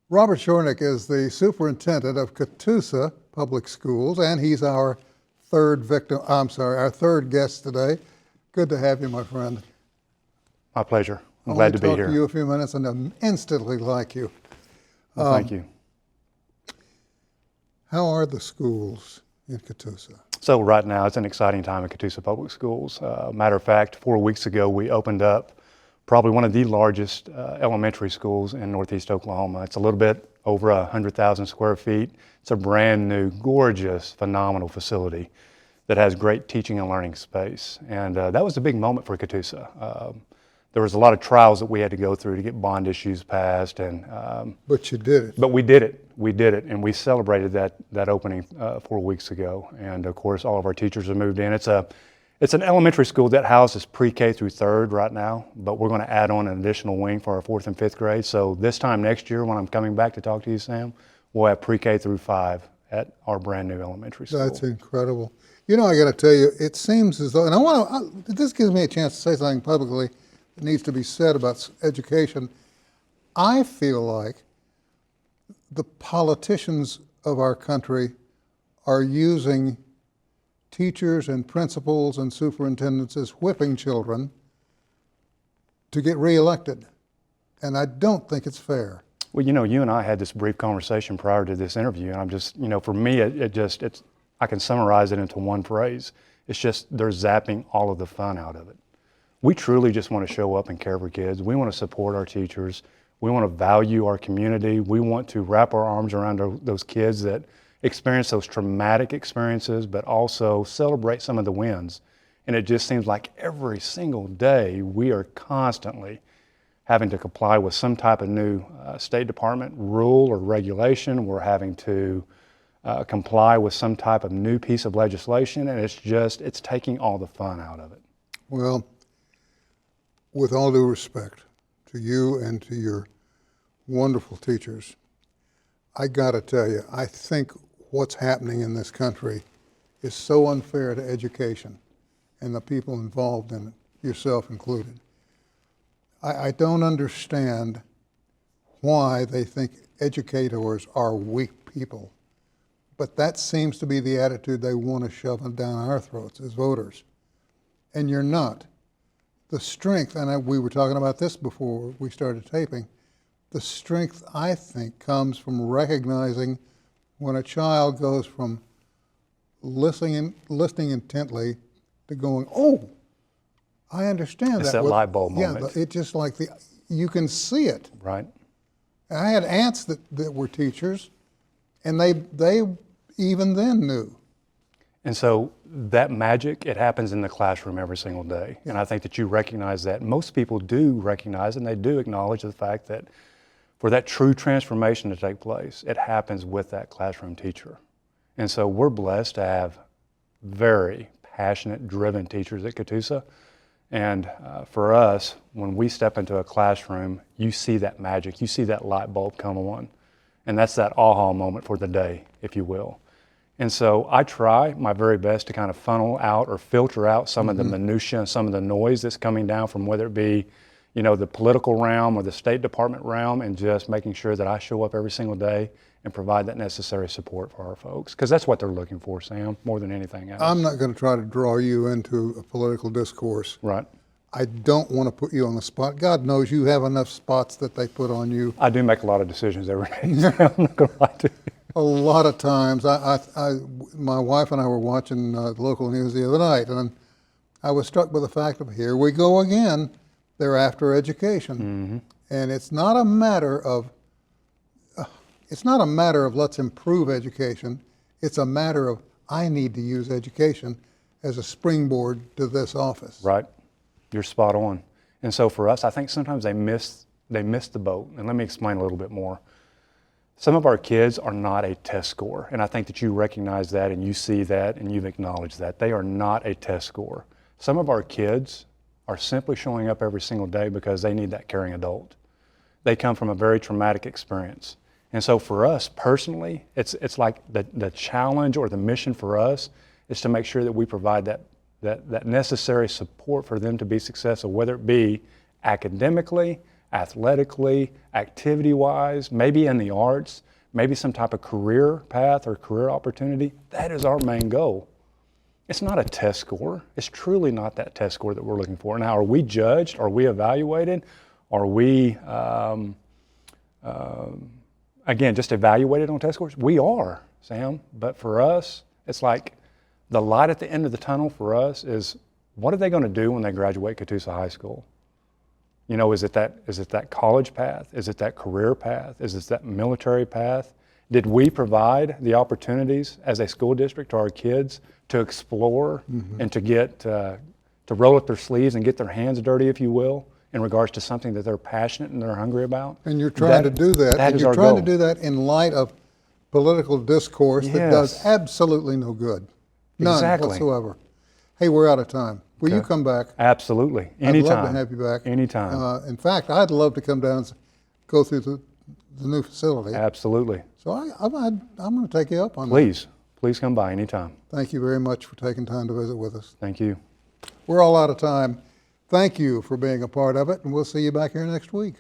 Robert Schornick is the superintendent of Catoosa Public Schools, and he's our our third guest today. Good to have you, my friend. My pleasure. I'm I glad want to be talk here. to you a few minutes and I instantly like you. Well, thank you. How are the schools in Catoosa? So right now, it's an exciting time at Catoosa Public Schools. Matter of fact, 4 weeks ago, we opened up probably one of the largest elementary schools in Northeast Oklahoma. It's a little bit over 100,000 square feet. It's a brand new, gorgeous, phenomenal facility that has great teaching and learning space. And that was a big moment for Catoosa. There was a lot of trials that we had to go through to get bond issues passed, and But you did it. but we did it. We did it, and we celebrated that opening 4 weeks ago. And of course, all of our teachers have moved in. It's an elementary school that houses pre-K through third right now, but we're going to add on an additional wing for our fourth and fifth grade. So this time next year, when I'm coming back to talk to you, Sam, we'll have pre-K through 5 at our brand new elementary school. That's incredible. You know, I got to tell you, it seems as though, and this gives me a chance to say something publicly that needs to be said about education. I feel like the politicians of our country are using teachers and principals and superintendents as whipping children to get reelected. And I don't think it's fair. Well, you know, you and I had this brief conversation prior to this interview, and I'm just, you know, for me, I can summarize it into one phrase. It's just they're zapping all of the fun out of it. We truly just want to show up and care for kids. We want to support our teachers. We want to value our community. We want to wrap our arms around those kids that experience those traumatic experiences, but also celebrate some of the wins. And it just seems like every single day we are constantly having to comply with some type of new State Department rule or regulation. We're having to comply with some type of new piece of legislation, and it's taking all the fun out of it. Well, with all due respect to you and to your wonderful teachers, I got to tell you, I think what's happening in this country is so unfair to education and the people involved in it, yourself included. I don't understand why they think educators are weak people, but that seems to be the attitude they want to shove down our throats as voters. And you're not. The strength, and we were talking about this before we started taping, the strength, I think, comes from recognizing when a child goes from listening intently to going, oh, I understand It's that. that light bulb moment. Yeah, it's just like you can see it. Right. I had aunts that were teachers, and they even then knew. And so that magic, it happens in the classroom every single day. And I think that you recognize that. Most people do recognize and they do acknowledge the fact that for that true transformation to take place, it happens with that classroom teacher. And so we're blessed to have very passionate, driven teachers at Catoosa. And for us, when we step into a classroom, you see that magic, you see that light bulb come on. And that's that aha moment for the day, if you will. And so I try my very best to kind of funnel out or filter out some of the minutia and some of the noise that's coming down from whether it be, you know, the political realm or the State Department realm, and just making sure that I show up every single day and provide that necessary support for our folks. Because that's what they're looking for, Sam, more than anything else. I'm not going to try to draw you into a political discourse. Right. I don't want to put you on the spot. God knows you have enough spots that they put on you. I do make a lot of decisions every day. I'm not going to lie to you. A lot of times, my wife and I were watching the local news the other night, and I was struck by the fact of here we go again. They're after education, and it's not a matter of let's improve education. It's a matter of I need to use education as a springboard to this office. Right. You're spot on. And so for us, I think sometimes they miss the boat. And let me explain a little bit more. Some of our kids are not a test score, and I think that you recognize that and you see that and you've acknowledged that. They are not a test score. Some of our kids are simply showing up every single day because they need that caring adult. They come from a very traumatic experience. And so for us personally, it's like the challenge or the mission for us is to make sure that we provide that necessary support for them to be successful, whether it be academically, athletically, activity-wise, maybe in the arts, maybe some type of career path or career opportunity. That is our main goal. It's not a test score. It's truly not that test score that we're looking for. Now, are we judged? Are we evaluated? Are we, again, just evaluated on test scores? We are, Sam. But for us, it's like the light at the end of the tunnel for us is, what are they going to do when they graduate Catoosa High School? You know, is it that college path? Is it that career path? Is it that military path? Did we provide the opportunities as a school district to our kids to explore and to get to roll up their sleeves and get their hands dirty, if you will, in regards to something that they're passionate and they're hungry about? And you're trying to do that. That And is you're our trying goal. to do that in light of political discourse that does Yes. absolutely no good. None Exactly. whatsoever. Hey, we're out of time. Will you Okay. come back? Absolutely. Anytime. I'd love to have you back. Anytime. In fact, I'd love to come down and go through the new facility. Absolutely. So I'm going to take you up on that. Please come by anytime. Thank you very much for taking time to visit with us. Thank you. We're all out of time. Thank you for being a part of it, and we'll see you back here next week.